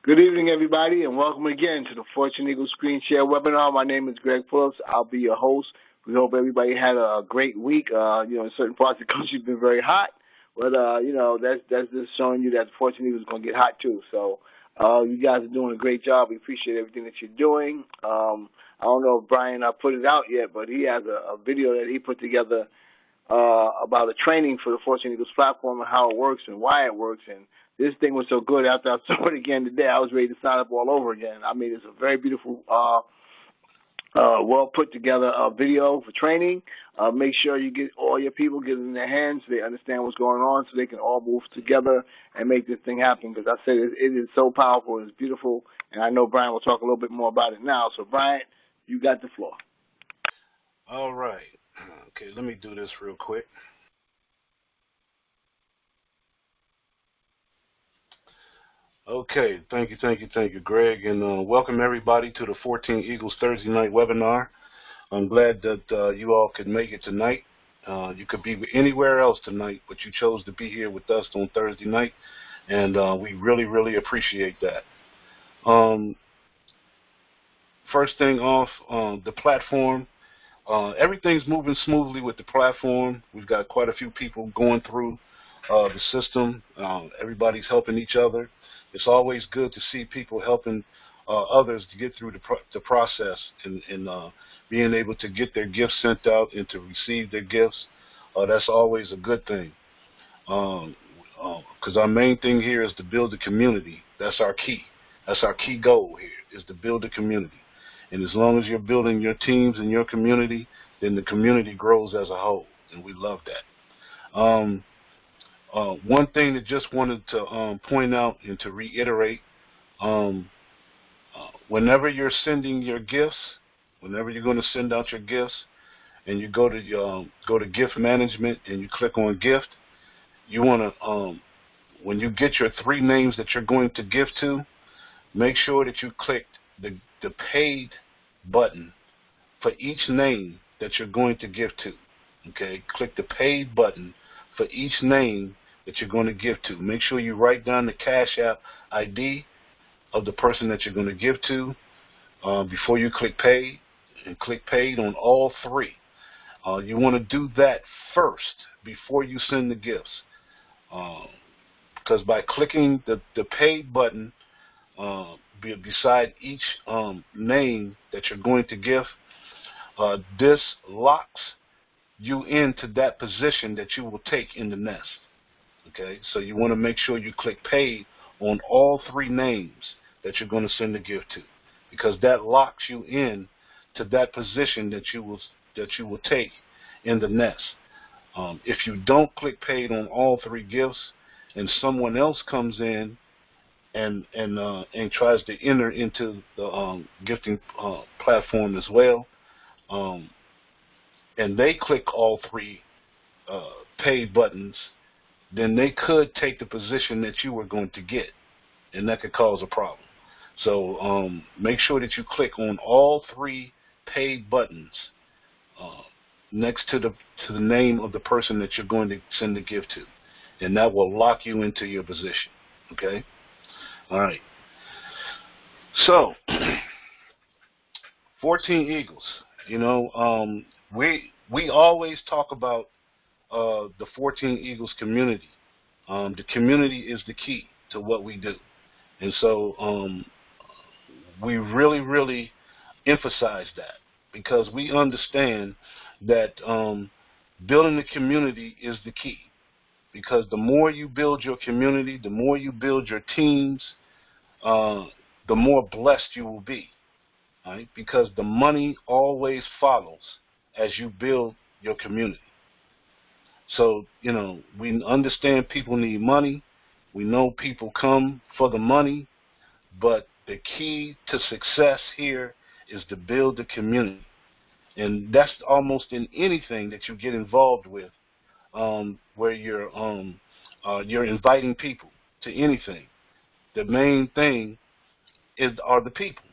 Good evening, everybody, and welcome again to the Fortune Eagle Screen Share webinar. My name is Greg Phillips. I'll be your host. We hope everybody had a great week. In certain parts of the country it's been very hot, but that's just showing you that the Fortune Eagle is going to get hot too. So you guys are doing a great job. We appreciate everything that you're doing. I don't know if Brian put it out yet, but he has a video that he put together about the training for the Fortune Eagles platform and how it works and why it works. And this thing was so good after I saw it again today, I was ready to sign up all over again. I mean, it's a very beautiful, well put together video for training. Make sure you get all your people, get it in their hands so they understand what's going on so they can all move together and make this thing happen. Because I said it is so powerful, it's beautiful, and I know Brian will talk a little bit more about it now. So, Brian, you got the floor. All right. Okay, let me do this real quick. Okay, thank you, Greg, and welcome everybody to the 14 Eagles Thursday night webinar. I'm glad that you all could make it tonight. You could be anywhere else tonight, but you chose to be here with us on Thursday night, and we really appreciate that. First thing off, the platform. Everything's moving smoothly with the platform. We've got quite a few people going through the system. Everybody's helping each other. It's always good to see people helping others to get through the process and being able to get their gifts sent out and to receive their gifts. That's always a good thing. Because our main thing here is to build a community. That's our key. That's our key goal here, is to build a community. And as long as you're building your teams and your community, then the community grows as a whole, and we love that. One thing that just wanted to point out and to reiterate, whenever you're sending your gifts, whenever you're going to send out your gifts, and you go to gift management and you click on gift, you want to, when you get your 3 names that you're going to give to, make sure that you click the paid button for each name that you're going to give to. Okay, click the paid button for each name that you're going to give to. Make sure you write down the Cash App ID of the person that you're going to give to before you click paid, and click paid on all 3. You want to do that first before you send the gifts, because by clicking the paid button beside each name that you're going to give, this locks you into that position that you will take in the nest. Okay, so you want to make sure you click paid on all 3 names that you're going to send the gift to, because that locks you in to that position that you will take in the nest. If you don't click paid on all 3 gifts, and someone else comes in and tries to enter into the gifting platform as well, and they click all 3 paid buttons, then they could take the position that you were going to get, and that could cause a problem. So make sure that you click on all 3 paid buttons next to the name of the person that you're going to send the gift to, and that will lock you into your position. Okay. All right. So, 14 Eagles. You know, we always talk about the 14 Eagles community. The community is the key to what we do, and so we really emphasize that, because we understand that building the community is the key. Because the more you build your community, the more you build your teams, the more blessed you will be. Right? Because the money always follows as you build your community. So, you know, we understand people need money. We know people come for the money. But the key to success here is to build the community. And that's almost in anything that you get involved with. Where you're inviting people to anything. The main thing are the people.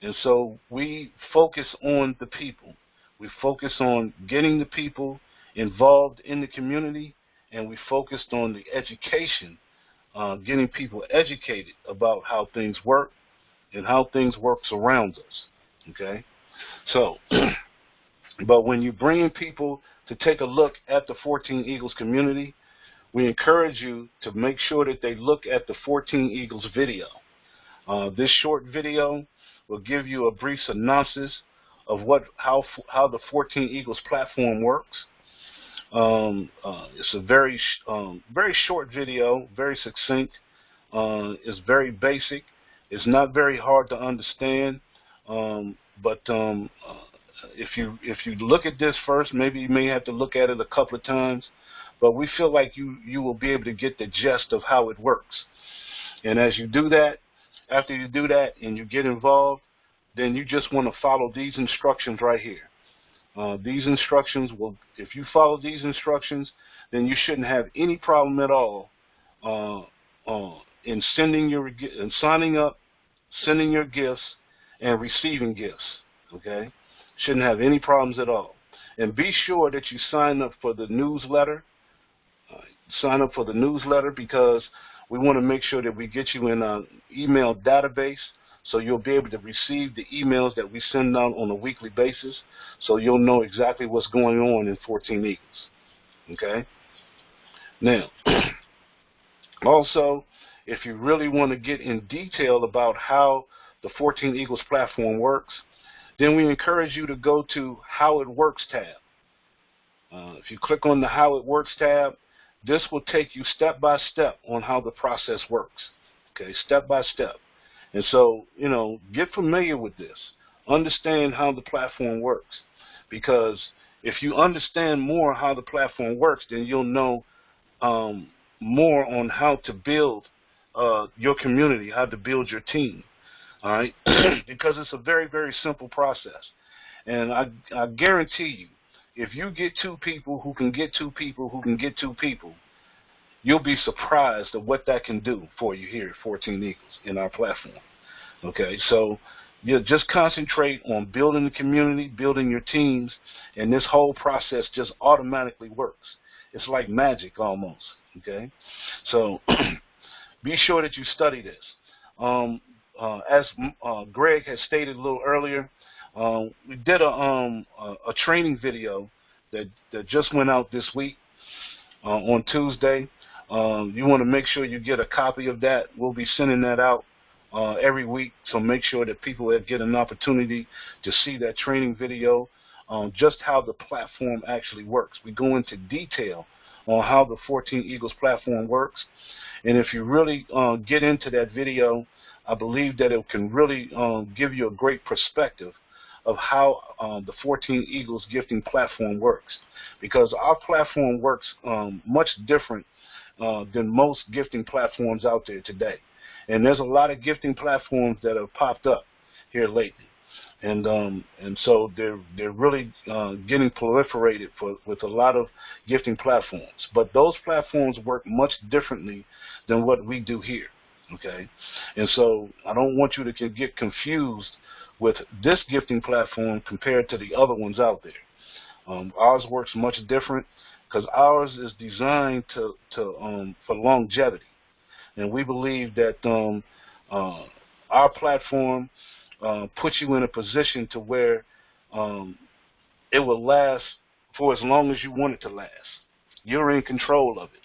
And so we focus on the people. We focus on getting the people involved in the community, and we focused on the education getting people educated about how things work and how things works around us. Okay, so but when you bring in people to take a look at the 14 Eagles community, we encourage you to make sure that they look at the 14 Eagles video. This short video will give you a brief synopsis of how the 14 Eagles platform works. It's a very short video, very succinct. It's very basic. It's not very hard to understand. But if you look at this first, maybe you may have to look at it a couple of times. But we feel like you will be able to get the gist of how it works. And as you do that, after you do that and you get involved, then you just want to follow these instructions right here. These instructions will, if you follow these instructions, then you shouldn't have any problem at all in signing up, sending your gifts, and receiving gifts. Okay, shouldn't have any problems at all. And be sure that you sign up for the newsletter. Sign up for the newsletter because we want to make sure that we get you in an email database, so you'll be able to receive the emails that we send out on a weekly basis, so you'll know exactly what's going on in 14 Eagles. Okay? Now, also, if you really want to get in detail about how the 14 Eagles platform works, then we encourage you to go to How It Works tab. If you click on the How It Works tab, this will take you step by step on how the process works. Okay, step by step. And so, get familiar with this. Understand how the platform works. Because if you understand more how the platform works, then you'll know more on how to build your community, how to build your team. All right? Because it's a very, very simple process. And I guarantee you, if you get two people who can get two people who can get two people, you'll be surprised at what that can do for you here at 14 Eagles in our platform. Okay, so you just concentrate on building the community, building your teams, and this whole process just automatically works. It's like magic almost. Okay, so be sure that you study this. As Greg has stated a little earlier, we did a training video that just went out this week on Tuesday. You want to make sure you get a copy of that. We'll be sending that out every week, so make sure that people get an opportunity to see that training video on just how the platform actually works. We go into detail on how the 14 Eagles platform works, and if you really get into that video, I believe that it can really give you a great perspective of how the 14 Eagles gifting platform works, because our platform works much different than most gifting platforms out there today. And there's a lot of gifting platforms that have popped up here lately, and so they're really getting proliferated with a lot of gifting platforms. But those platforms work much differently than what we do here. Okay, and so I don't want you to get confused with this gifting platform compared to the other ones out there. Ours works much different because ours is designed for longevity, and we believe that our platform puts you in a position to where it will last for as long as you want it to last. You're in control of it.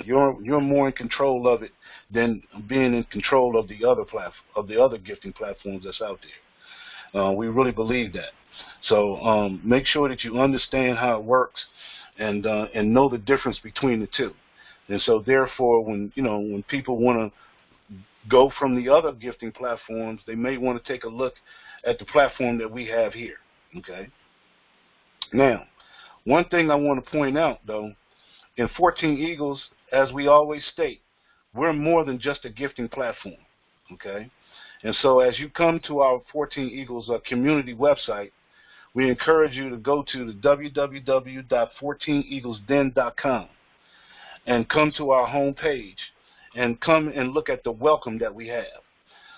You're more in control of it than being in control of the other gifting platforms that's out there. We really believe that. So make sure that you understand how it works and know the difference between the two. And so therefore, when people want to go from the other gifting platforms, they may want to take a look at the platform that we have here. Okay. Now, one thing I want to point out though, in 14 Eagles, as we always state, we're more than just a gifting platform, okay? And so as you come to our 14 Eagles community website, we encourage you to go to the www.14eaglesden.com and come to our home page and come and look at the welcome that we have,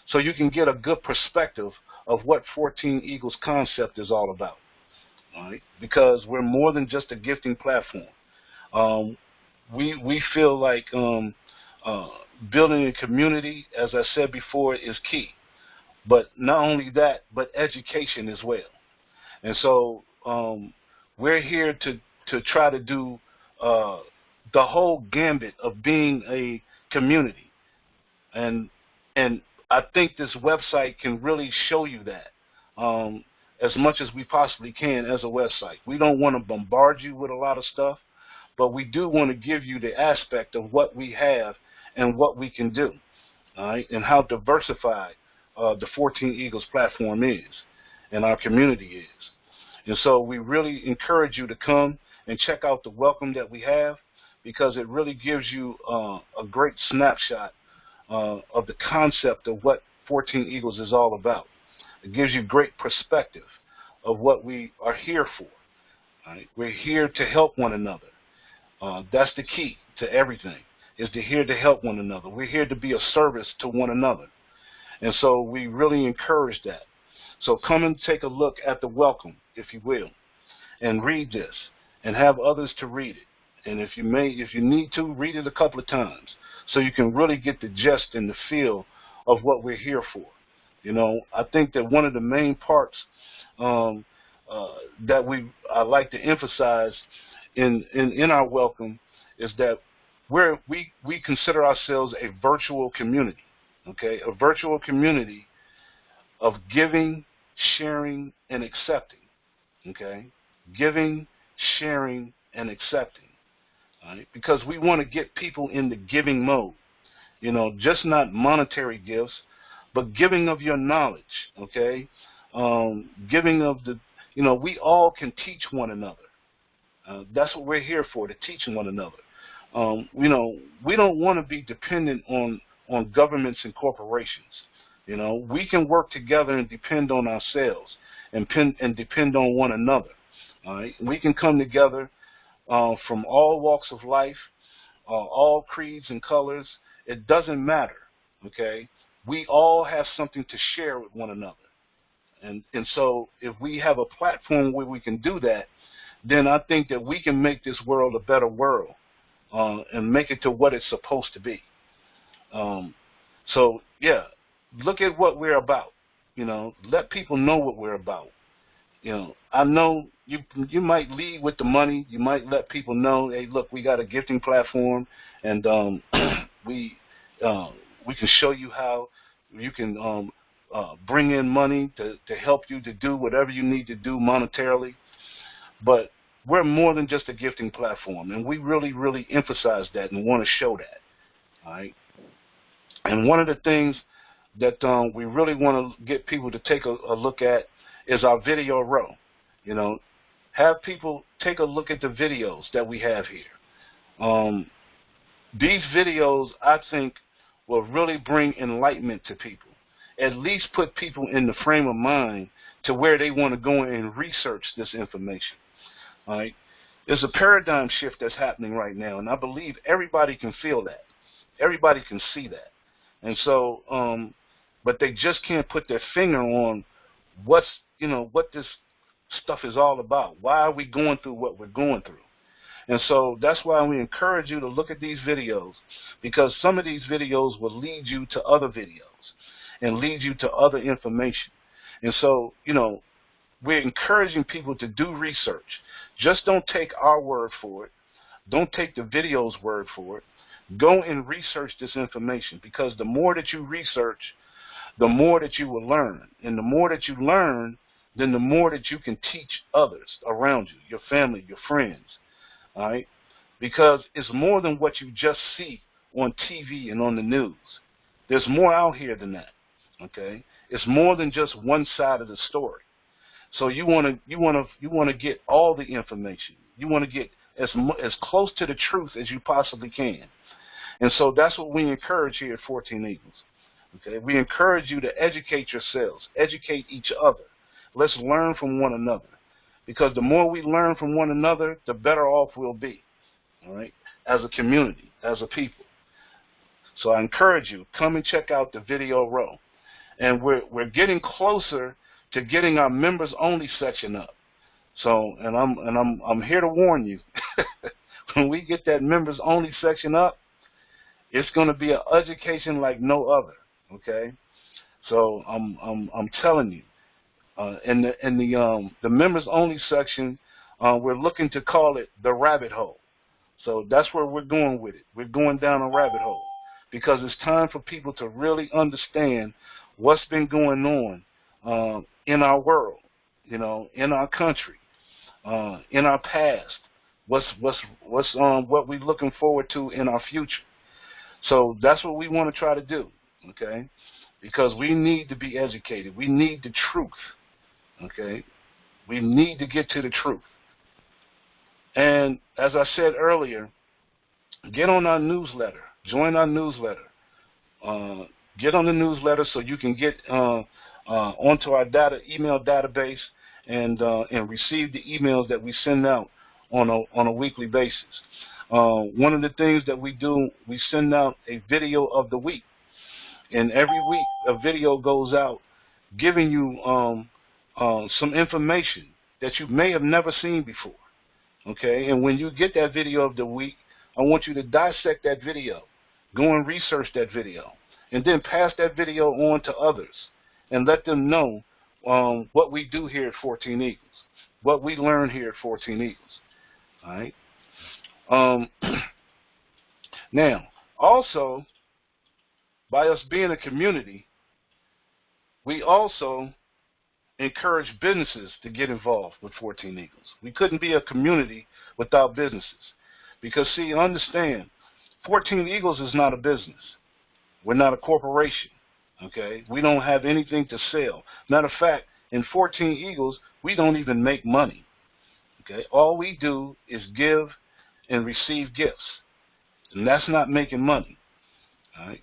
so you can get a good perspective of what 14 Eagles concept is all about, all right? Because we're more than just a gifting platform. We feel like uh, building a community, as I said before, is key. But not only that, but education as well. And so we're here to try to do the whole gambit of being a community. And I think this website can really show you that as much as we possibly can as a website. We don't want to bombard you with a lot of stuff, but we do want to give you the aspect of what we have and what we can do, all right, and how diversified the 14 Eagles platform is and our community is. And so we really encourage you to come and check out the welcome that we have, because it really gives you a great snapshot of the concept of what 14 Eagles is all about. It gives you great perspective of what we are here for. Right? We're here to help one another. That's the key to everything, is to here to help one another. We're here to be of service to one another. And so we really encourage that. So come and take a look at the welcome, if you will, and read this, and have others to read it. And if you need to, read it a couple of times, so you can really get the gist and the feel of what we're here for. You know, I think that one of the main parts that I like to emphasize in our welcome is that we consider ourselves a virtual community, okay? A virtual community of giving, sharing, and accepting, okay? Giving, sharing, and accepting, all right? Because we want to get people in the giving mode, you know, just not monetary gifts, but giving of your knowledge, okay? Giving of the, you know, we all can teach one another. That's what we're here for, to teach one another. You know, we don't want to be dependent on governments and corporations. You know, we can work together and depend on ourselves and depend on one another. All right? We can come together from all walks of life, all creeds and colors. It doesn't matter, okay? We all have something to share with one another. And so if we have a platform where we can do that, then I think that we can make this world a better world and make it to what it's supposed to be. So, yeah, look at what we're about. You know, let people know what we're about. You know, I know you might lead with the money. You might let people know, hey, look, we got a gifting platform, and we can show you how you can bring in money to help you to do whatever you need to do monetarily. But we're more than just a gifting platform, and we really, really emphasize that and want to show that. All right. And one of the things that we really want to get people to take a look at is our video row. You know, have people take a look at the videos that we have here. These videos, I think, will really bring enlightenment to people. At least put people in the frame of mind to where they want to go and research this information. All right? There's a paradigm shift that's happening right now, and I believe everybody can feel that. Everybody can see that. And so, but they just can't put their finger on what this stuff is all about. Why are we going through what we're going through? And so that's why we encourage you to look at these videos, because some of these videos will lead you to other videos and lead you to other information. And so, you know, we're encouraging people to do research. Just don't take our word for it. Don't take the video's word for it. Go and research this information, because the more that you research, the more that you will learn. And the more that you learn, then the more that you can teach others around you, your family, your friends. All right? Because it's more than what you just see on TV and on the news. There's more out here than that. Okay? It's more than just one side of the story. So you want to get all the information. You want to get as close to the truth as you possibly can. And so that's what we encourage here at 14 Eagles. Okay? We encourage you to educate yourselves, educate each other. Let's learn from one another. Because the more we learn from one another, the better off we'll be. All right? As a community, as a people. So I encourage you, come and check out the video row. And we're getting closer to getting our members only section up. So, and I'm here to warn you, when we get that members only section up, It's going to be an education like no other. Okay, so I'm telling you, in the members only section, we're looking to call it the rabbit hole. So that's where we're going with it. We're going down a rabbit hole because it's time for people to really understand what's been going on in our world, in our country, in our past. What we're looking forward to in our future. So that's what we want to try to do, okay? Because we need to be educated. We need the truth, okay? We need to get to the truth. And as I said earlier, get on our newsletter. Join our newsletter. Get on the newsletter so you can get onto our email database and receive the emails that we send out on a weekly basis. One of the things that we do, we send out a video of the week. And every week a video goes out giving you some information that you may have never seen before. Okay, and when you get that video of the week, I want you to dissect that video, go and research that video, and then pass that video on to others and let them know what we do here at 14 Eagles, what we learn here at 14 Eagles. All right. Now, also, by us being a community, we also encourage businesses to get involved with 14 Eagles. We couldn't be a community without businesses. Because, see, understand, 14 Eagles is not a business. We're not a corporation, okay? We don't have anything to sell. Matter of fact, in 14 Eagles, we don't even make money, okay? All we do is give and receive gifts. And that's not making money, all right?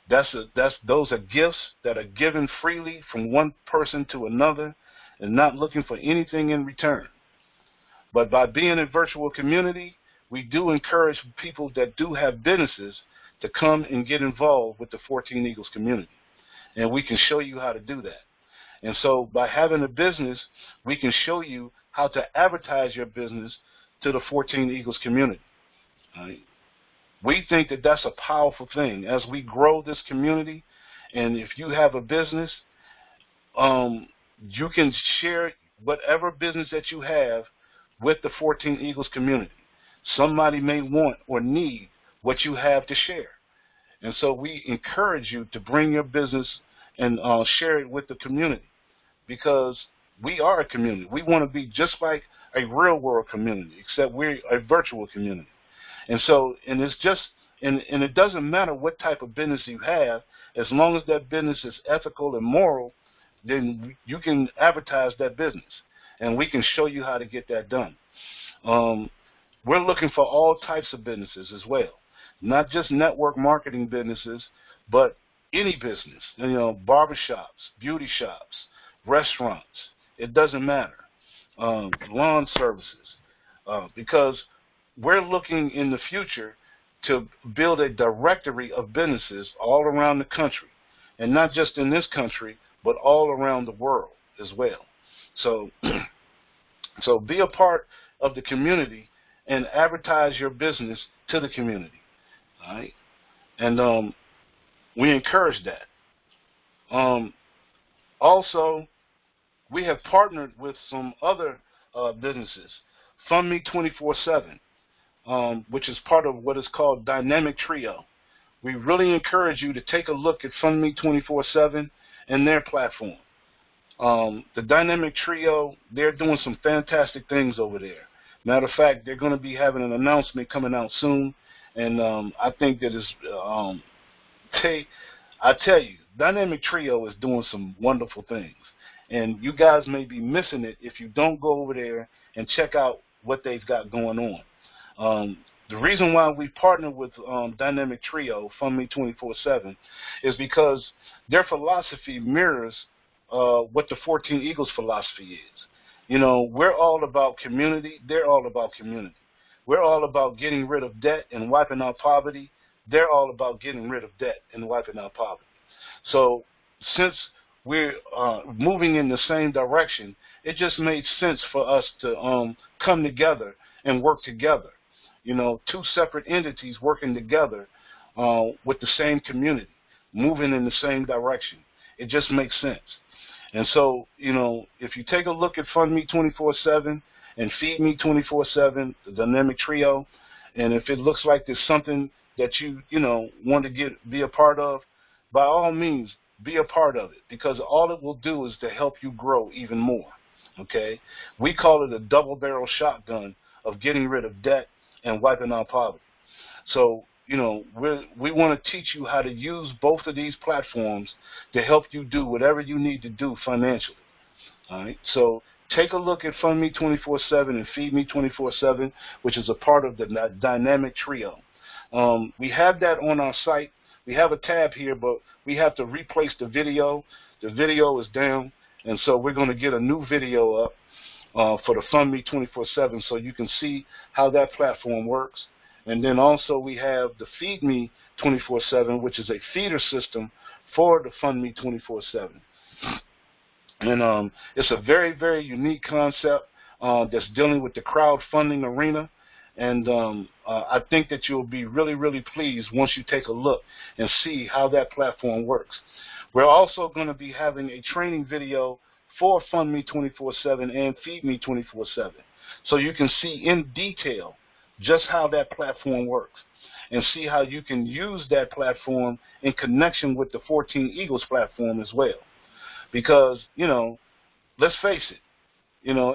Those are gifts that are given freely from one person to another and not looking for anything in return. But by being a virtual community, we do encourage people that do have businesses to come and get involved with the 14 Eagles community. And we can show you how to do that. And so by having a business, we can show you how to advertise your business to the 14 Eagles community. All right? We think that that's a powerful thing. As we grow this community, and if you have a business, you can share whatever business that you have with the 14 Eagles community. Somebody may want or need what you have to share. And so we encourage you to bring your business and share it with the community because we are a community. We want to be just like a real world community, except we're a virtual community. And so, and it doesn't matter what type of business you have, as long as that business is ethical and moral, then you can advertise that business, and we can show you how to get that done. We're looking for all types of businesses as well, not just network marketing businesses, but any business, barbershops, beauty shops, restaurants. It doesn't matter. Lawn services, because we're looking in the future to build a directory of businesses all around the country, and not just in this country, but all around the world as well. So, so be a part of the community and advertise your business to the community, all right? And we encourage that. Also, we have partnered with some other businesses, Fund Me 24/7. Which is part of what is called Dynamic Trio. We really encourage you to take a look at Fund Me 24/7 and their platform. The Dynamic Trio, they're doing some fantastic things over there. Matter of fact, they're going to be having an announcement coming out soon, and I think that is, I tell you, Dynamic Trio is doing some wonderful things, and you guys may be missing it if you don't go over there and check out what they've got going on. The reason why we partner with Dynamic Trio, Fund Me 24/7, is because their philosophy mirrors what the 14 Eagles philosophy is. We're all about community. They're all about community. We're all about getting rid of debt and wiping out poverty. They're all about getting rid of debt and wiping out poverty. So since we're moving in the same direction, it just made sense for us to come together and work together. Two separate entities working together with the same community, moving in the same direction. It just makes sense. And so, if you take a look at Fund Me 24/7 and Feed Me 24/7, the dynamic trio, and if it looks like there's something that you want to be a part of, by all means, be a part of it, because all it will do is to help you grow even more. Okay? We call it a double-barrel shotgun of getting rid of debt and wiping out poverty. So, we want to teach you how to use both of these platforms to help you do whatever you need to do financially. All right? So take a look at Fund Me 24/7 and Feed Me 24/7, which is a part of the dynamic trio. We have that on our site. We have a tab here, but we have to replace the video. The video is down, and so we're going to get a new video up for the Fund Me 24/7 so you can see how that platform works. And then also we have the Feed Me 24/7, which is a feeder system for the Fund Me 24/7. And it's a very, very unique concept that's dealing with the crowdfunding arena. And I think that you'll be really, really pleased once you take a look and see how that platform works. We're also going to be having a training video for Fund Me 24/7 and Feed Me 24/7, so you can see in detail just how that platform works and see how you can use that platform in connection with the 14 Eagles platform as well. Because, let's face it,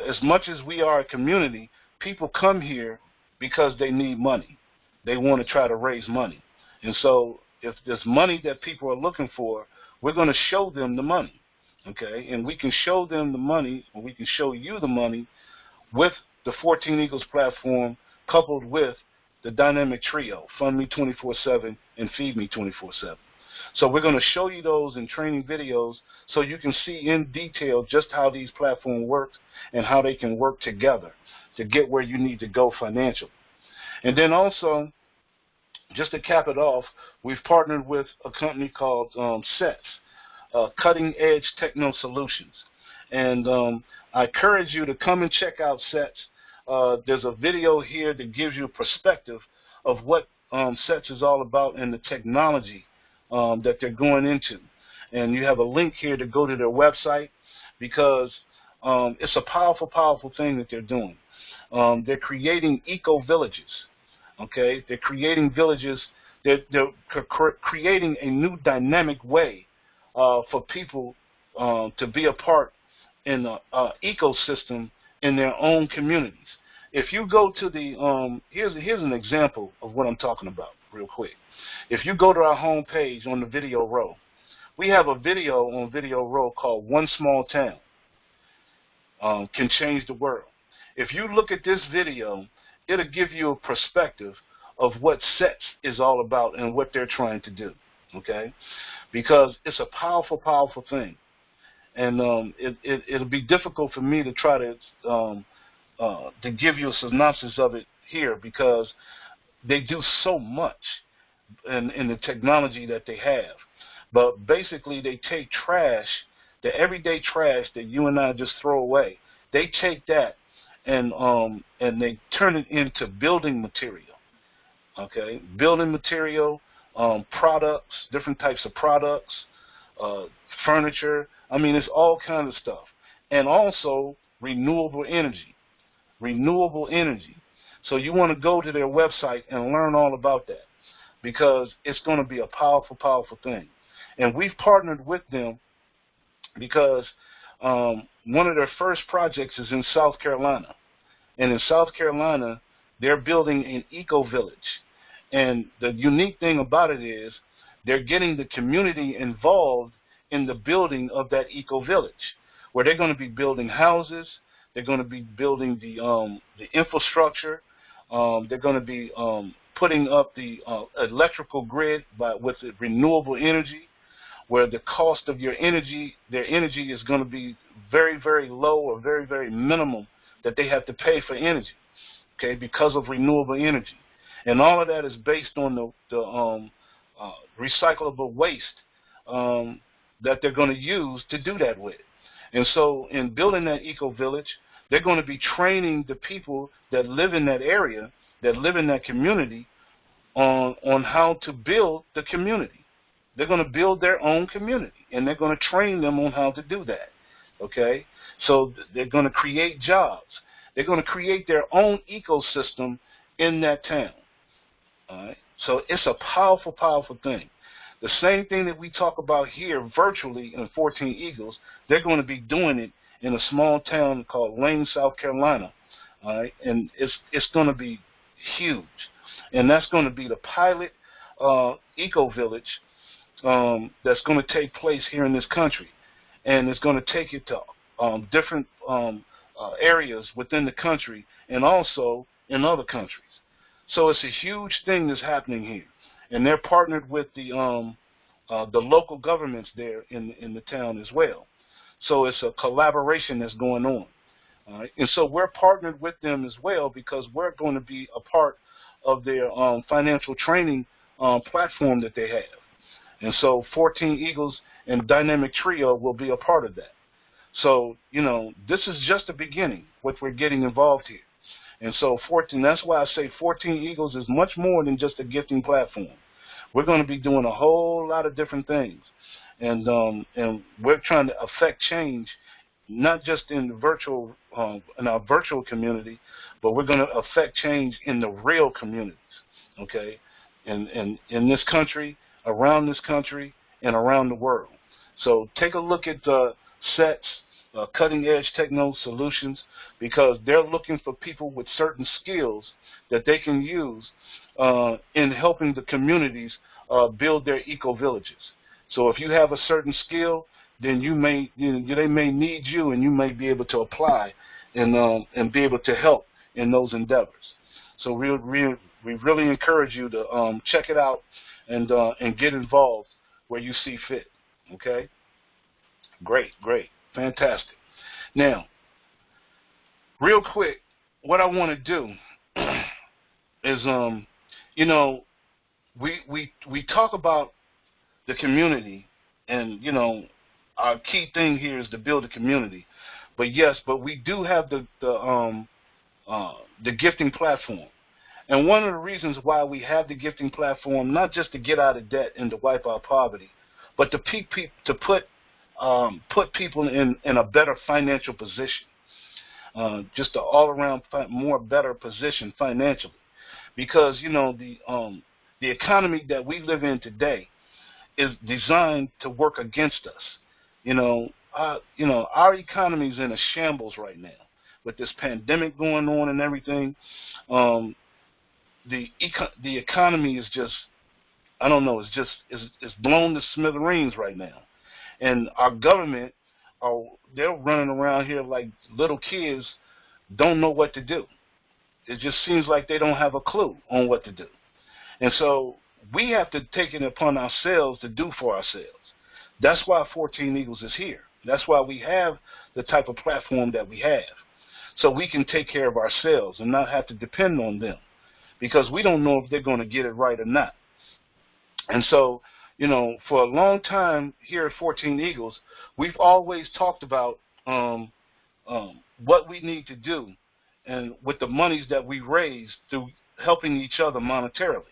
as much as we are a community, people come here because they need money. They want to try to raise money. And so if there's money that people are looking for, we're going to show them the money, okay? And we can show them the money, or we can show you the money with the 14 Eagles platform coupled with the dynamic trio, Fund Me 24/7 and Feed Me 24/7. So we're going to show you those in training videos so you can see in detail just how these platforms work and how they can work together to get where you need to go financially. And then also, just to cap it off, we've partnered with a company called SETS, Cutting Edge Techno Solutions. And I encourage you to come and check out SETS. There's a video here that gives you a perspective of what SETS is all about and the technology that they're going into. And you have a link here to go to their website, because it's a powerful, powerful thing that they're doing. They're creating eco-villages, okay? They're creating villages. They're creating a new dynamic way for people to be a part in the ecosystem in their own communities. If you go to the, here's an example of what I'm talking about real quick. If you go to our home page on the Video Row, we have a video on Video Row called One Small Town Can Change the World. If you look at this video, it'll give you a perspective of what SETS is all about and what they're trying to do, okay? Because it's a powerful, powerful thing. And it'll be difficult for me to try to give you a synopsis of it here, because they do so much in the technology that they have. But basically, they take trash, the everyday trash that you and I just throw away. They take that and they turn it into building material. Okay, building material, products, different types of products, furniture. I mean, it's all kinds of stuff. And also renewable energy. Renewable energy. So you want to go to their website and learn all about that, because it's going to be a powerful, powerful thing. And we've partnered with them because one of their first projects is in South Carolina. And in South Carolina, they're building an eco-village. And the unique thing about it is they're getting the community involved in the building of that eco-village, where they're going to be building houses, they're going to be building the infrastructure, they're going to be putting up the electrical grid with the renewable energy, where the cost of their energy is going to be very, very low, or very, very minimum that they have to pay for energy, okay, because of renewable energy. And all of that is based on the recyclable waste that they're going to use to do that with. And so in building that eco-village, they're going to be training the people that live in that area, that live in that community, on how to build the community. They're going to build their own community, and they're going to train them on how to do that. Okay? So they're going to create jobs. They're going to create their own ecosystem in that town. All right? So it's a powerful, powerful thing. The same thing that we talk about here virtually in 14 Eagles, they're going to be doing it in a small town called Lane, South Carolina. All right? And it's going to be huge. And that's going to be the pilot eco-village that's going to take place here in this country. And it's going to take it to different areas within the country and also in other countries. So it's a huge thing that's happening here. And they're partnered with the local governments there in the town as well. So it's a collaboration that's going on. All right? And so we're partnered with them as well because we're going to be a part of their financial training platform that they have. And so 14 Eagles and Dynamic Trio will be a part of that. So, you know, this is just the beginning, what we're getting involved here. And so that's why I say 14 Eagles is much more than just a gifting platform. We're going to be doing a whole lot of different things. And we're trying to affect change, not just in the virtual, in our virtual community, but we're going to affect change in the real communities, okay? And in this country, around this country, and around the world. So take a look at the SETS, Cutting Edge Techno Solutions, because they're looking for people with certain skills that they can use in helping the communities build their eco-villages. So if you have a certain skill, then they may need you, and you may be able to apply and be able to help in those endeavors. So we really encourage you to check it out and get involved where you see fit. Okay? Great, fantastic. Now, real quick, what I want to do is, you know, we talk about the community, and you know, our key thing here is to build a community. But we do have the gifting platform. And one of the reasons why we have the gifting platform, not just to get out of debt and to wipe out poverty, but to put people in a better financial position, just an all-around more better position financially, because you know the economy that we live in today is designed to work against us. You know, our economy is in a shambles right now with this pandemic going on and everything. The economy is just, I don't know, it's blown to smithereens right now. And our government, they're running around here like little kids don't know what to do. It just seems like they don't have a clue on what to do. And so we have to take it upon ourselves to do for ourselves. That's why 14 Eagles is here. That's why we have the type of platform that we have. So we can take care of ourselves and not have to depend on them, because we don't know if they're going to get it right or not. And so, you know, for a long time here at 14 Eagles, we've always talked about what we need to do and with the monies that we raise through helping each other monetarily.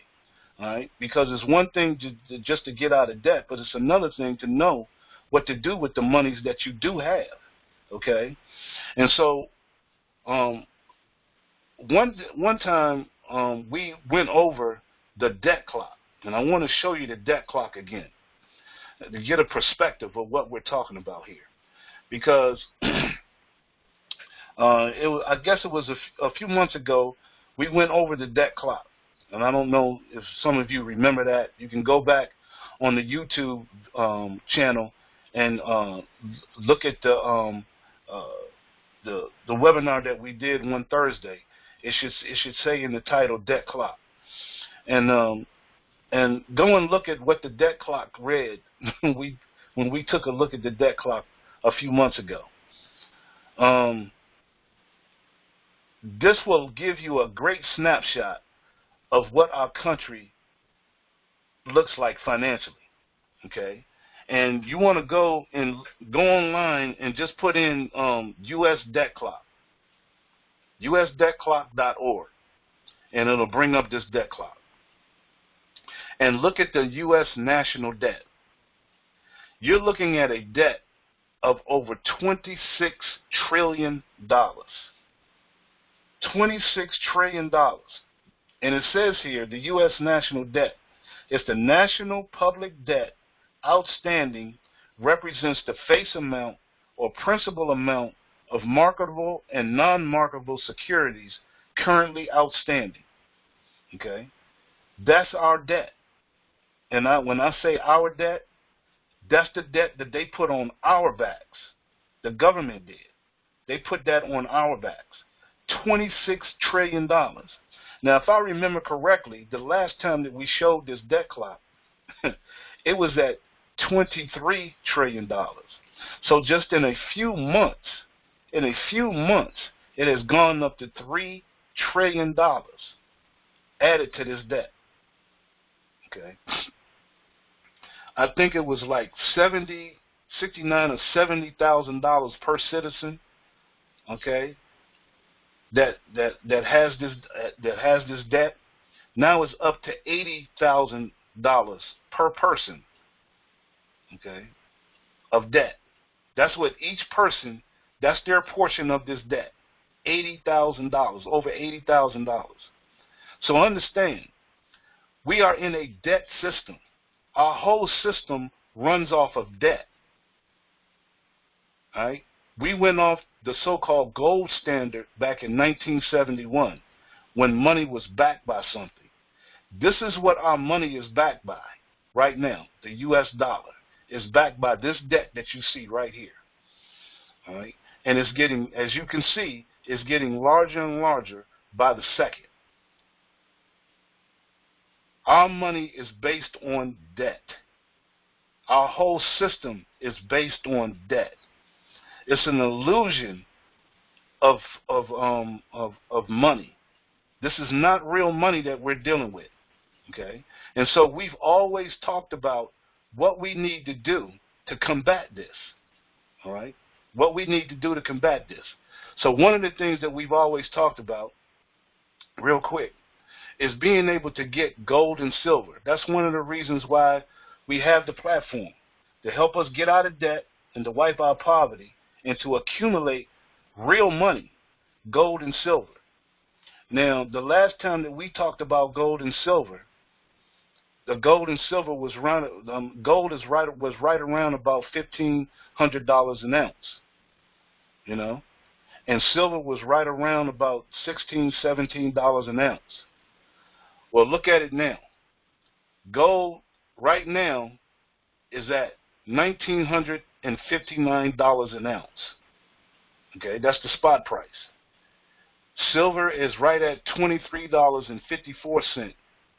All right? Because it's one thing just to get out of debt, but it's another thing to know what to do with the monies that you do have. Okay? And so one time we went over the debt clock, and I want to show you the debt clock again to get a perspective of what we're talking about here, because I guess it was a few months ago we went over the debt clock, and I don't know if some of you remember that. You can go back on the YouTube channel and look at the webinar that we did one Thursday. It should say in the title "Debt Clock," and go and look at what the debt clock read when we took a look at the debt clock a few months ago. This will give you a great snapshot of what our country looks like financially. Okay, and you want to go online and just put in U.S. debt clock, usdebtclock.org, and it'll bring up this debt clock. and look at the U.S. national debt. You're looking at a debt of over $26 trillion. $26 trillion. And it says here, the U.S. national debt is the national public debt outstanding, represents the face amount or principal amount of marketable and non-marketable securities currently outstanding. Okay? That's our debt. And when I say our debt, that's the debt that they put on our backs. The government did. They put that on our backs. $26 trillion. Now, if I remember correctly, the last time that we showed this debt clock, it was at $23 trillion. So just in a few months, it has gone up to $3 trillion added to this debt. Okay. I think it was like $69,000 or $70,000 per citizen. Okay. That has this debt. Now it's up to $80,000 per person. Okay, of debt. That's what each person. That's their portion of this debt. $80,000, over $80,000. So understand, we are in a debt system. Our whole system runs off of debt. All right. We went off the so-called gold standard back in 1971 when money was backed by something. This is what our money is backed by right now. The U.S. dollar is backed by this debt that you see right here. All right? And it's getting, as you can see, it's getting larger and larger by the second. Our money is based on debt. Our whole system is based on debt. It's an illusion of money. This is not real money that we're dealing with, okay? And so we've always talked about what we need to do to combat this, all right? What we need to do to combat this. So one of the things that we've always talked about, real quick, is being able to get gold and silver. That's one of the reasons why we have the platform, to help us get out of debt and to wipe out poverty, and to accumulate real money, gold and silver. Now, the last time that we talked about gold and silver, the gold and silver was was right around about $1,500 an ounce, you know, and silver was right around about $16, $17 an ounce. Well, look at it now. Gold right now is at $1,959 an ounce. Okay, that's the spot price. Silver is right at $23.54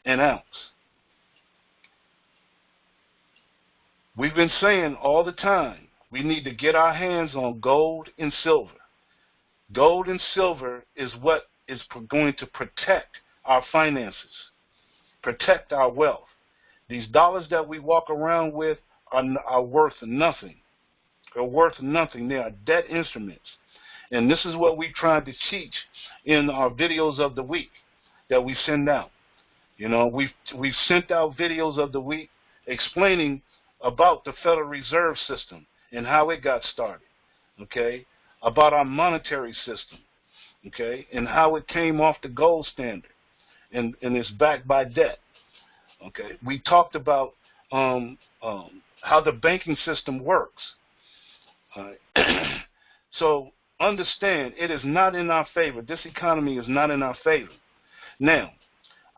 an ounce. We've been saying all the time, we need to get our hands on gold and silver. Gold and silver is what is going to protect our finances, protect our wealth. These dollars that we walk around with are worth nothing. They're worth nothing. They are debt instruments. And this is what we tried to teach in our videos of the week that we send out. You know, we've sent out videos of the week explaining about the Federal Reserve System and how it got started, okay, about our monetary system, okay, and how it came off the gold standard and is backed by debt, okay. We talked about how the banking system works. So understand, it is not in our favor. This economy is not in our favor. Now,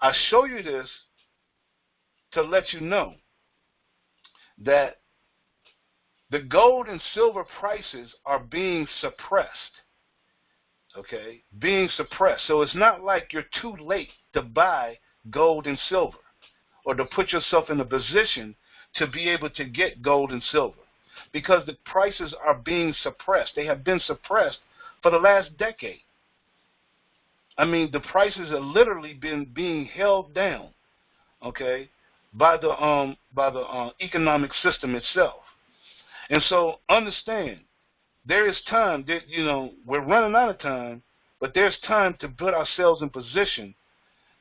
I show you this to let you know that the gold and silver prices are being suppressed. Okay, being suppressed. So it's not like you're too late to buy gold and silver or to put yourself in a position to be able to get gold and silver, because the prices are being suppressed. They have been suppressed for the last decade. I mean, the prices have literally been being held down, okay, by the economic system itself. And so understand, there is time that, you know, we're running out of time, but there's time to put ourselves in position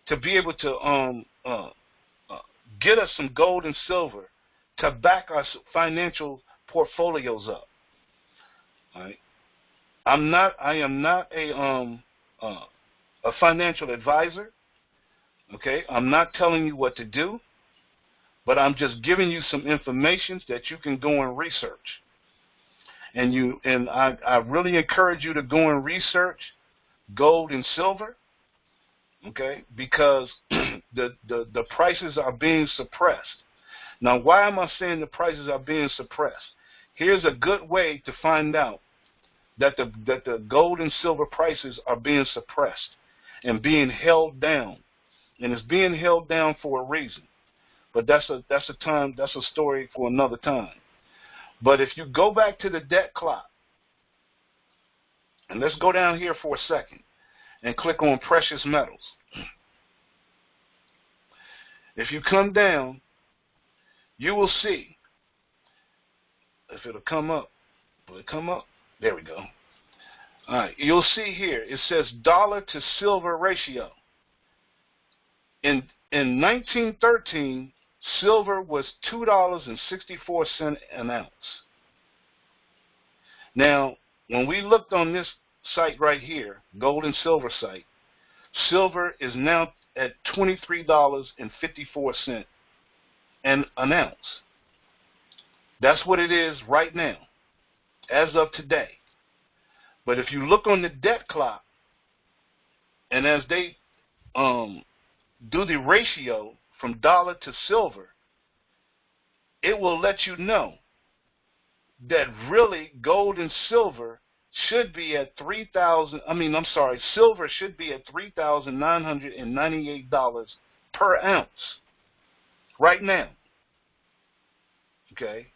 to be able to get us some gold and silver to back our financial portfolios up. All right. I am not a financial advisor. Okay, I'm not telling you what to do, but I'm just giving you some information that you can go and research. And I really encourage you to go and research gold and silver, okay, because the prices are being suppressed. Now, why am I saying the prices are being suppressed? Here's a good way to find out that the gold and silver prices are being suppressed and being held down. And it's being held down for a reason. But that's a story for another time. But if you go back to the debt clock, and let's go down here for a second and click on precious metals. If you come down, you will see, if it'll come up, will it come up? There we go. All right, you'll see here, it says dollar to silver ratio. In 1913, silver was $2.64 an ounce. Now, when we looked on this site right here, gold and silver site, silver is now at $23.54 an ounce. That's what it is right now, as of today. But if you look on the debt clock, and as they do the ratio from dollar to silver, it will let you know that really gold and silver should be at silver should be at $3,998 per ounce right now. Okay?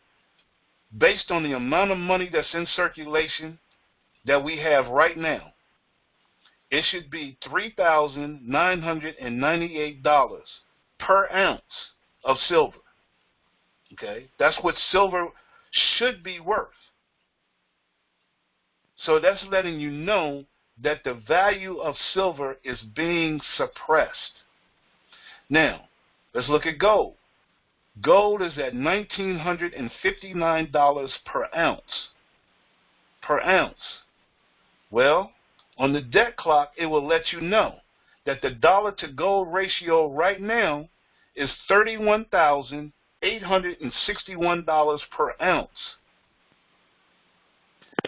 Based on the amount of money that's in circulation that we have right now, it should be $3,998 per ounce of silver. Okay? That's what silver should be worth. So that's letting you know that the value of silver is being suppressed. Now, let's look at gold. Gold is at $1,959 per ounce. Per ounce. Well, on the debt clock, it will let you know that the dollar to gold ratio right now is $31,861 per ounce.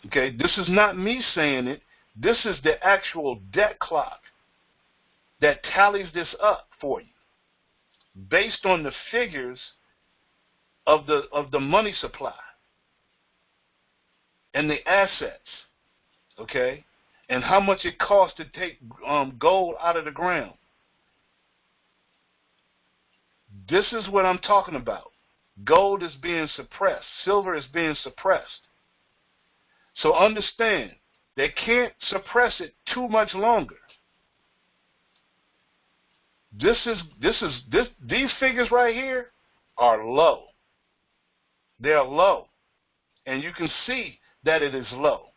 Okay, this is not me saying it. This is the actual debt clock that tallies this up for you, based on the figures of the money supply and the assets, okay, and how much it costs to take gold out of the ground. This is what I'm talking about. Gold is being suppressed. Silver is being suppressed. So understand, they can't suppress it too much longer. These figures right here are low. They're low. And you can see that it is low.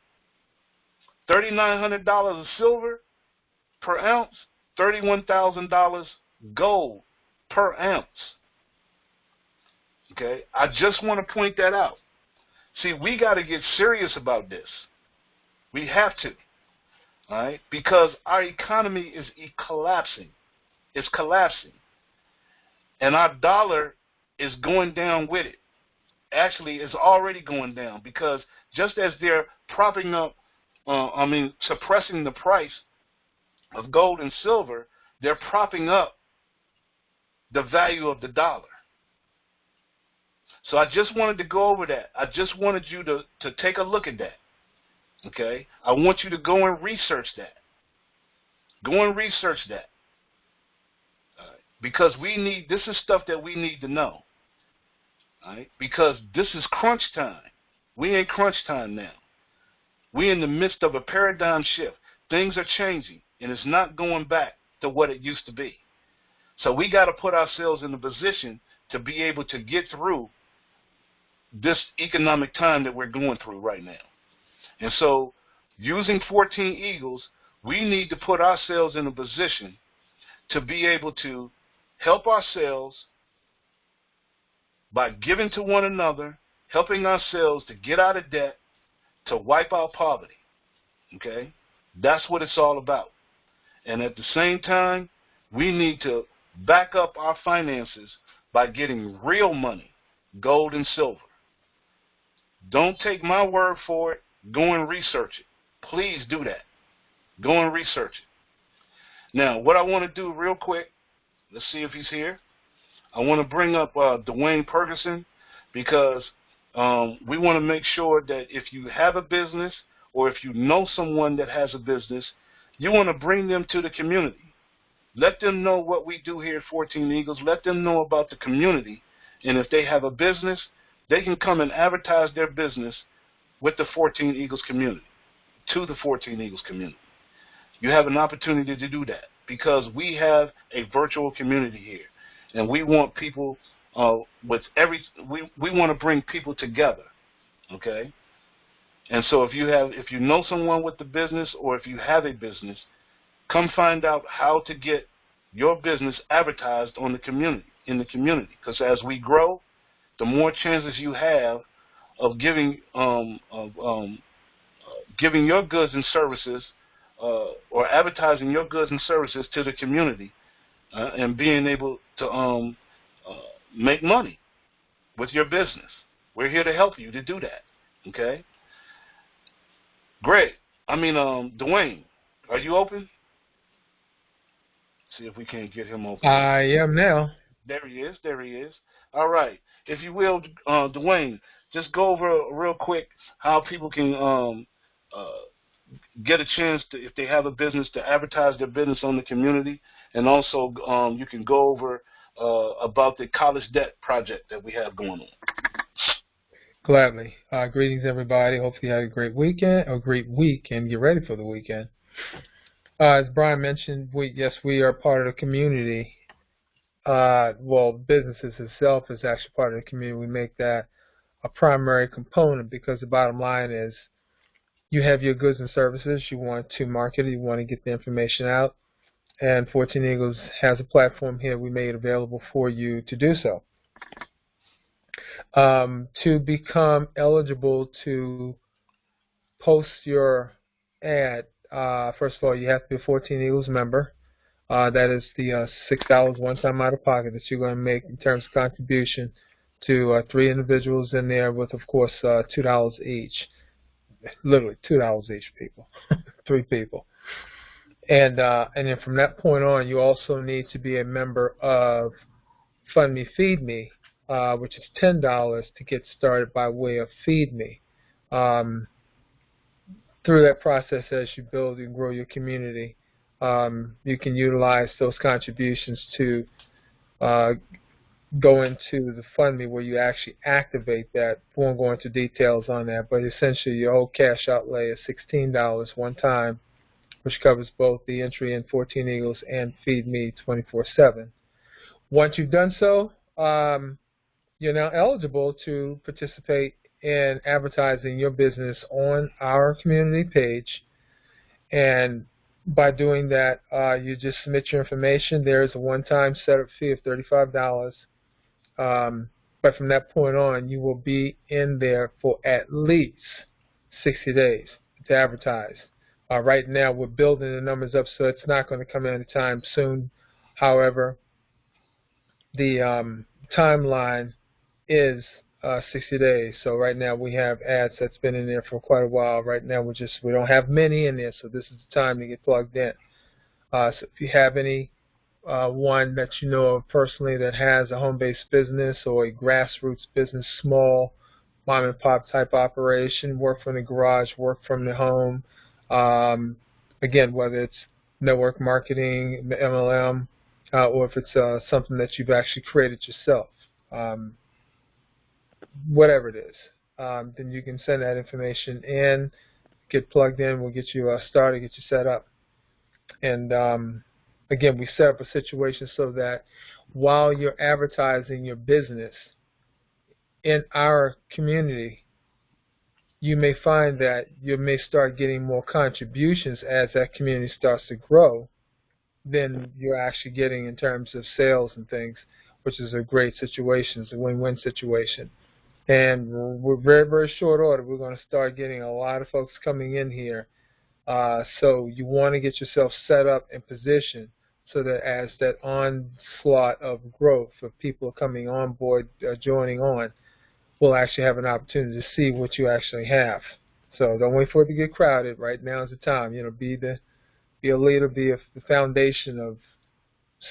$3,900 of silver per ounce, $31,000 gold per ounce. Okay? I just want to point that out. See, we got to get serious about this. We have to. All right? Because our economy is collapsing. It's collapsing. And our dollar is going down with it. Actually, it's already going down, because just as they're propping up, suppressing the price of gold and silver, they're propping up the value of the dollar. So I just wanted to go over that. I just wanted you to take a look at that. Okay? I want you to go and research that. Go and research that. Because this is stuff that we need to know. All right? Because this is crunch time. We ain't crunch time now. We're in the midst of a paradigm shift. Things are changing, and it's not going back to what it used to be. So we got to put ourselves in a position to be able to get through this economic time that we're going through right now. And so, using 14 Eagles, we need to put ourselves in a position to be able to help ourselves by giving to one another, helping ourselves to get out of debt, to wipe out poverty. Okay? That's what it's all about. And at the same time, we need to back up our finances by getting real money, gold and silver. Don't take my word for it. Go and research it. Please do that. Go and research it. Now, what I want to do real quick, let's see if he's here. I want to bring up Dwayne Ferguson, because we want to make sure that if you have a business or if you know someone that has a business, you want to bring them to the community. Let them know what we do here at 14 Eagles. Let them know about the community. And if they have a business, they can come and advertise their business with the 14 Eagles community, to the 14 Eagles community. You have an opportunity to do that because we have a virtual community here. And we want people we want to bring people together, okay? And so if you know someone with the business, or if you have a business, come find out how to get your business advertised in the community. Because as we grow, the more chances you have of giving your goods and services, or advertising your goods and services to the community, and being able to make money with your business. We're here to help you to do that. Okay? Dwayne, are you open? See if we can't get him open. I am now. There he is. All right. If you will, Dwayne, just go over real quick how people can get a chance to, if they have a business, to advertise their business on the community. And also you can go over about the college debt project that we have going on. Gladly. Greetings, everybody. Hopefully you had a great weekend, or a great week, and get ready for the weekend. As Brian mentioned, we are part of the community. Businesses itself is actually part of the community. We make that a primary component because the bottom line is you have your goods and services. You want to market it. You want to get the information out. And 14 Eagles has a platform here. We made available for you to do so. To become eligible to post your ad, first of all, you have to be a 14 Eagles member. That is the $6 one-time out-of-pocket that you're going to make in terms of contribution to 3 individuals in there with, of course, $2 each. Literally $2 each, people. 3 people. And then from that point on, you also need to be a member of Fund Me, Feed Me, which is $10 to get started by way of Feed Me. Through that process, as you build and grow your community, you can utilize those contributions to go into the Fund Me, where you actually activate that. We won't go into details on that, but essentially your whole cash outlay is $16 one time, which covers both the entry in 14 Eagles and Feed Me 24/7. Once you've done so, you're now eligible to participate in advertising your business on our community page. And by doing that, you just submit your information. There is a one-time setup fee of $35. But from that point on, you will be in there for at least 60 days to advertise. Right now, we're building the numbers up, so it's not going to come in anytime soon. However, the timeline is 60 days. So right now we have ads that's been in there for quite a while. Right now we don't have many in there, so this is the time to get plugged in. So if you have any one that you know of personally that has a home-based business or a grassroots business, small mom and pop type operation, work from the garage, work from the home, again, whether it's network marketing, MLM, or if it's something that you've actually created yourself, whatever it is, then you can send that information in, get plugged in, we'll get you started, get you set up. And again, we set up a situation so that while you're advertising your business in our community, you may find that you may start getting more contributions as that community starts to grow than you're actually getting in terms of sales and things, which is a great situation. It's a win-win situation. And we're very, very short order. We're going to start getting a lot of folks coming in here. So you want to get yourself set up and positioned so that as that onslaught of growth of people coming on board, joining on, we'll actually have an opportunity to see what you actually have. So don't wait for it to get crowded. Right now is the time. Be a leader, be the foundation of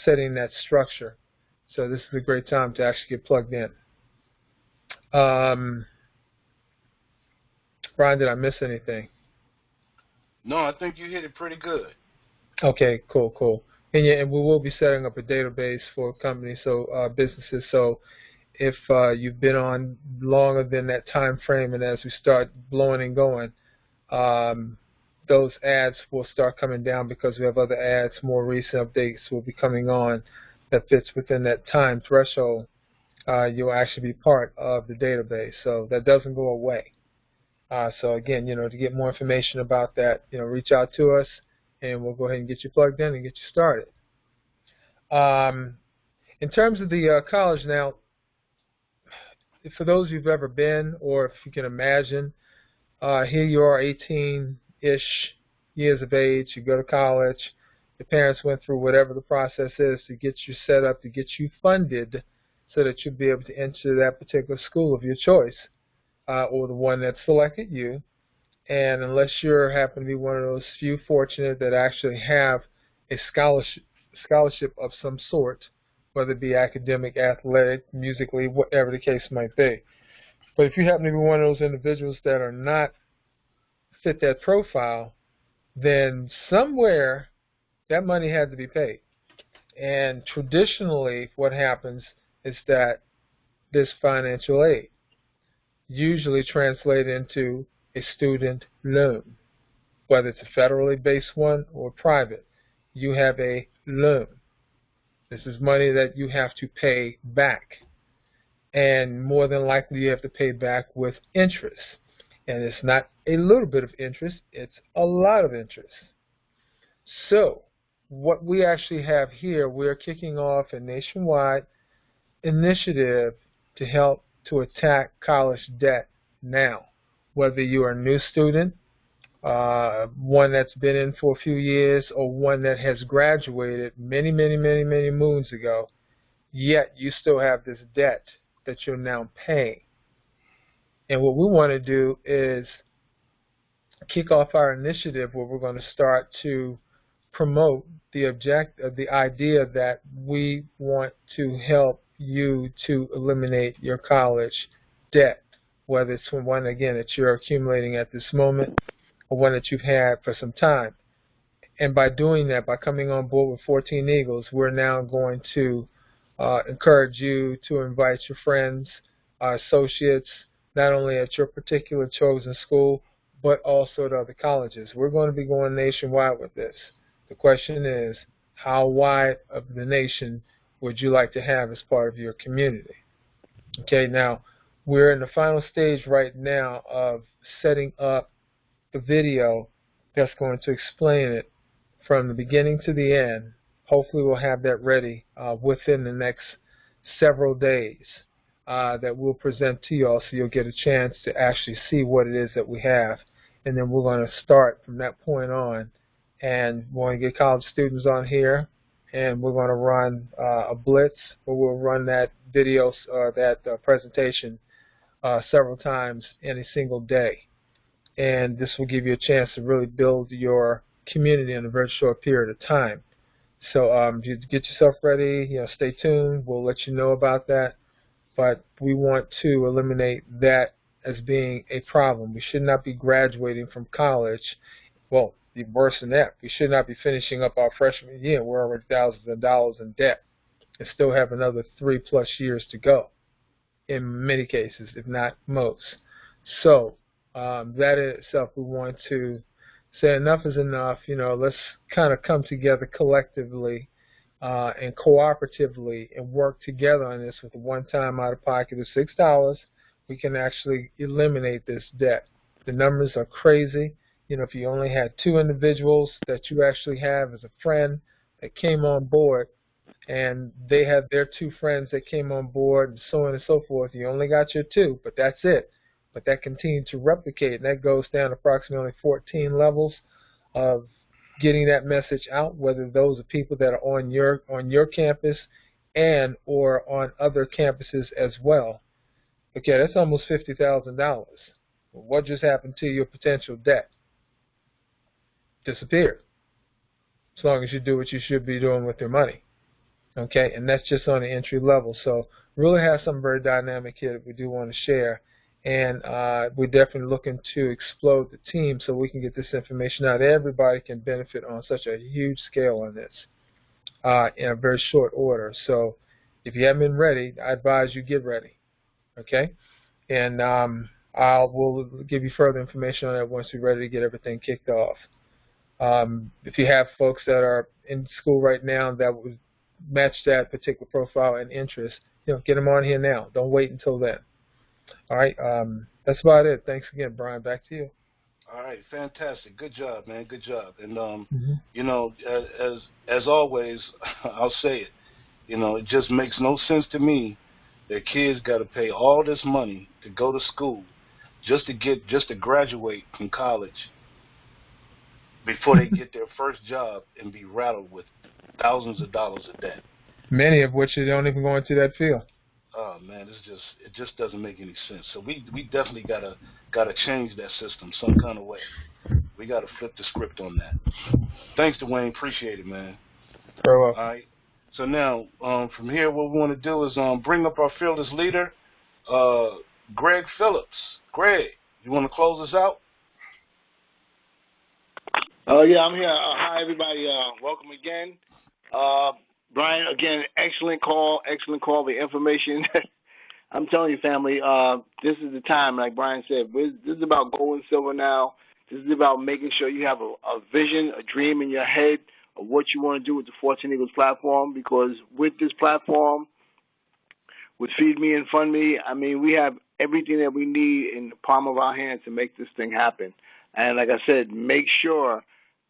setting that structure. So this is a great time to actually get plugged in. Brian, did I miss anything? No, I think you hit it pretty good. Okay, cool. And we will be setting up a database for companies, so businesses. So if you've been on longer than that time frame, and as we start blowing and going, those ads will start coming down because we have other ads, more recent updates will be coming on that fits within that time threshold. You'll actually be part of the database, so that doesn't go away. So again, to get more information about that, reach out to us, and we'll go ahead and get you plugged in and get you started. In terms of the college now, for those who've ever been, or if you can imagine, here you are, 18-ish years of age, you go to college, your parents went through whatever the process is to get you set up, to get you funded, so that you'll be able to enter that particular school of your choice, or the one that selected you. And unless you happen to be one of those few fortunate that actually have a scholarship of some sort, whether it be academic, athletic, musically, whatever the case might be. But if you happen to be one of those individuals that are not fit that profile, then somewhere that money had to be paid. And traditionally what happens is that this financial aid usually translates into a student loan, whether it's a federally based one or private. You have a loan. This is money that you have to pay back, and more than likely you have to pay back with interest. And it's not a little bit of interest, it's a lot of interest. So what we actually have here, we're kicking off a nationwide initiative to help to attack college debt now. Whether you're a new student, one that's been in for a few years, or one that has graduated many moons ago, yet you still have this debt that you're now paying. And what we want to do is kick off our initiative where we're going to start to promote the idea that we want to help you to eliminate your college debt, whether it's from one, again, that you're accumulating at this moment or one that you've had for some time. And by doing that, by coming on board with 14 Eagles, we're now going to encourage you to invite your friends, associates, not only at your particular chosen school, but also at other colleges. We're going to be going nationwide with this. The question is, how wide of the nation would you like to have as part of your community? Okay, now we're in the final stage right now of setting up the video that's going to explain it from the beginning to the end. Hopefully we'll have that ready within the next several days that we'll present to you all, so you'll get a chance to actually see what it is that we have. And then we're going to start from that point on, and we're going to get college students on here, and we're going to run a blitz where we'll run that video, that presentation several times in a single day. And this will give you a chance to really build your community in a very short period of time. So you get yourself ready, stay tuned. We'll let you know about that. But we want to eliminate that as being a problem. We should not be graduating from college. Well, even worse than that, we should not be finishing up our freshman year. We're already thousands of dollars in debt and still have another 3+ years to go in many cases, if not most. So that in itself, we want to say enough is enough. Let's kind of come together collectively and cooperatively and work together on this with a one-time out-of-pocket of $6. We can actually eliminate this debt. The numbers are crazy. If you only had 2 individuals that you actually have as a friend that came on board and they had their 2 friends that came on board, and so on and so forth. You only got your 2, but that's it. But that continued to replicate, and that goes down approximately 14 levels of getting that message out, whether those are people that are on your campus and or on other campuses as well. Okay, that's almost $50,000. What just happened to your potential debt? Disappeared. As long as you do what you should be doing with your money. Okay, and that's just on the entry level. So really have something very dynamic here that we do want to share. And we're definitely looking to explode the team so we can get this information out. Everybody can benefit on such a huge scale on this in a very short order. So if you haven't been ready, I advise you get ready. Okay? And we'll give you further information on that once we're ready to get everything kicked off. If you have folks that are in school right now that would match that particular profile and interest, get them on here now. Don't wait until then. All right, that's about it. Thanks again, Brian. Back to you. All right, fantastic. Good job, man. Good job. And as always, I'll say it. It just makes no sense to me that kids got to pay all this money to go to school just to graduate from college before they get their first job and be rattled with thousands of dollars of debt. Many of which they don't even go into that field. Oh man, it just doesn't make any sense. So we definitely gotta change that system some kind of way. We gotta flip the script on that. Thanks, Dwayne. Appreciate it, man. Very well. All right. So now from here, what we want to do is bring up our fearless leader, Greg Phillips. Greg, you want to close us out? Yeah, I'm here. Hi, everybody. Welcome again. Brian, again, excellent call. The information, I'm telling you, family, this is the time, like Brian said, this is about gold and silver now. This is about making sure you have a vision, a dream in your head of what you want to do with the Fortune Eagles platform, because with this platform, with Feed Me and Fund Me, I mean, we have everything that we need in the palm of our hand to make this thing happen. And like I said, make sure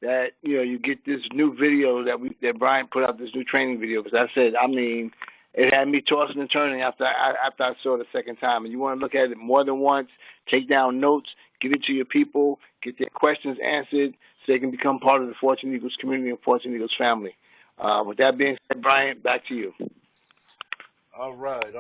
that you get this new video that Brian put out, this new training video, because I said, I mean, it had me tossing and turning after I saw it the second time. And you want to look at it more than once, take down notes, get it to your people, get their questions answered, so they can become part of the Fortune Eagles community and Fortune Eagles family. With that being said, Brian, back to you. All right.